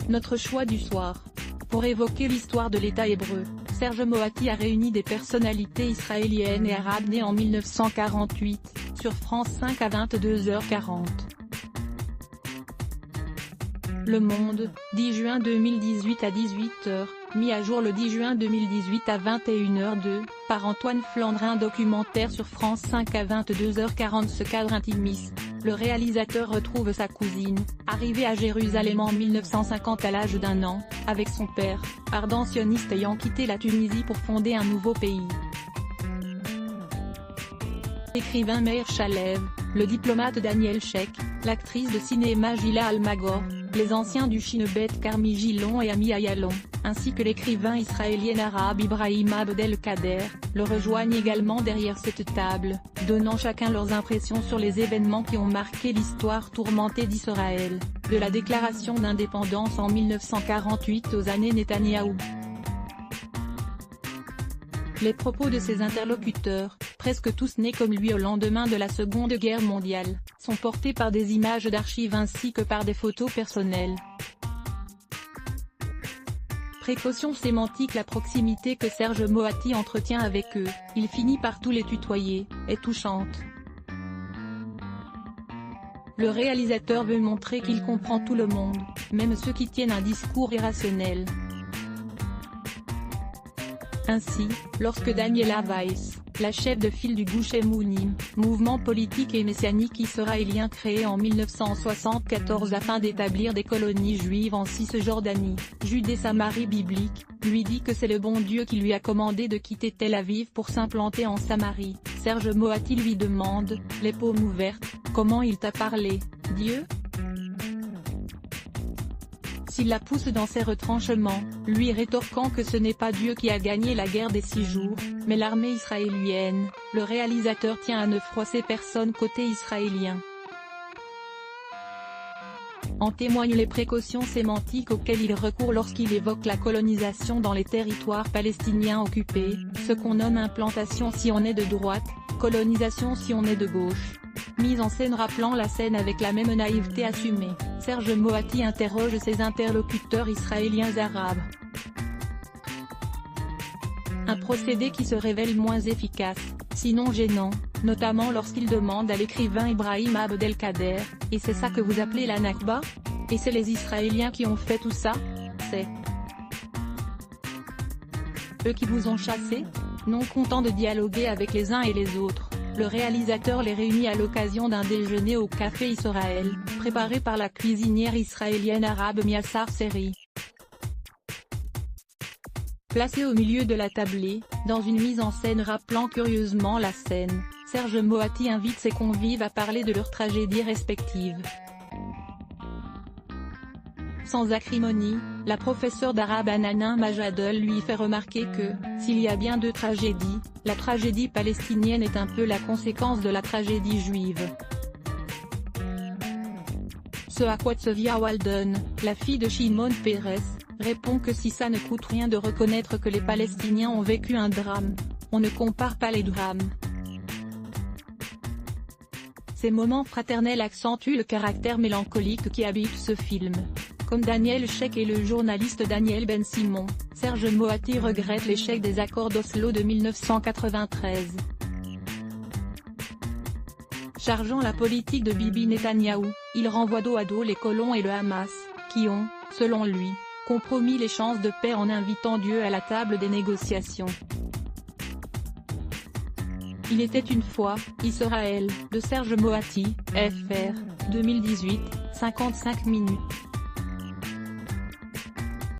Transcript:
notre choix du soir. Pour évoquer l'histoire de l'État hébreu, Serge Moati a réuni des personnalités israéliennes et arabes nées en 1948, sur France 5 à 22h40. Le Monde, 10 juin 2018 à 18h, mis à jour le 10 juin 2018 à 21h02, par Antoine Flandrin. Documentaire sur France 5 à 22h40. Ce cadre intimiste, le réalisateur retrouve sa cousine, arrivée à Jérusalem en 1950 à l'âge d'1 an, avec son père, ardent sioniste ayant quitté la Tunisie pour fonder un nouveau pays. L'écrivain Meir Shalev, le diplomate Daniel Sheikh, l'actrice de cinéma Gila Almagor, les anciens du Shinebet Carmi Gilon et Ami Ayalon, ainsi que l'écrivain israélien arabe Ibrahim Abdelkader, le rejoignent également derrière cette table, donnant chacun leurs impressions sur les événements qui ont marqué l'histoire tourmentée d'Israël, de la déclaration d'indépendance en 1948 aux années Netanyahou. Les propos de ses interlocuteurs, presque tous nés comme lui au lendemain de la Seconde Guerre mondiale, sont portés par des images d'archives ainsi que par des photos personnelles. Précaution sémantique. La proximité que Serge Moati entretient avec eux, il finit par tous les tutoyer, est touchante. Le réalisateur veut montrer qu'il comprend tout le monde, même ceux qui tiennent un discours irrationnel. Ainsi, lorsque Daniela Weiss, la chef de file du Gush Emunim, mouvement politique et messianique israélien créé en 1974 afin d'établir des colonies juives en Cisjordanie, Judée-Samarie biblique, lui dit que c'est le bon Dieu qui lui a commandé de quitter Tel Aviv pour s'implanter en Samarie, Serge Moati lui demande, les paumes ouvertes, comment il t'a parlé, Dieu ? S'il la pousse dans ses retranchements, lui rétorquant que ce n'est pas Dieu qui a gagné la guerre des 6 jours, mais l'armée israélienne, le réalisateur tient à ne froisser personne côté israélien. En témoignent les précautions sémantiques auxquelles il recourt lorsqu'il évoque la colonisation dans les territoires palestiniens occupés, ce qu'on nomme implantation si on est de droite, colonisation si on est de gauche. Mise en scène rappelant la scène avec la même naïveté assumée, Serge Moati interroge ses interlocuteurs israéliens arabes. Un procédé qui se révèle moins efficace, sinon gênant, notamment lorsqu'il demande à l'écrivain Ibrahim Abdelkader, « Et c'est ça que vous appelez la Nakba ? Et c'est les Israéliens qui ont fait tout ça ? C'est eux qui vous ont chassés ?» Non content de dialoguer avec les uns et les autres, le réalisateur les réunit à l'occasion d'un déjeuner au Café Israël, préparé par la cuisinière israélienne arabe Miassar Seri. Placé au milieu de la tablée, dans une mise en scène rappelant curieusement la scène, Serge Moati invite ses convives à parler de leurs tragédies respectives. Sans acrimonie, la professeure d'arabe Ananin Majadel lui fait remarquer que, s'il y a bien 2 tragédies, la tragédie palestinienne est un peu la conséquence de la tragédie juive. Ce à quoi Tsevia Walden, la fille de Shimon Peres, répond que si ça ne coûte rien de reconnaître que les Palestiniens ont vécu un drame, on ne compare pas les drames. Ces moments fraternels accentuent le caractère mélancolique qui habite ce film. Comme Daniel Sheikh et le journaliste Daniel Ben Simon, Serge Moati regrette l'échec des accords d'Oslo de 1993. Chargeant la politique de Bibi Netanyahou, il renvoie dos à dos les colons et le Hamas, qui ont, selon lui, compromis les chances de paix en invitant Dieu à la table des négociations. Il était une fois, Israël, de Serge Moati, fr. 2018, 55 minutes.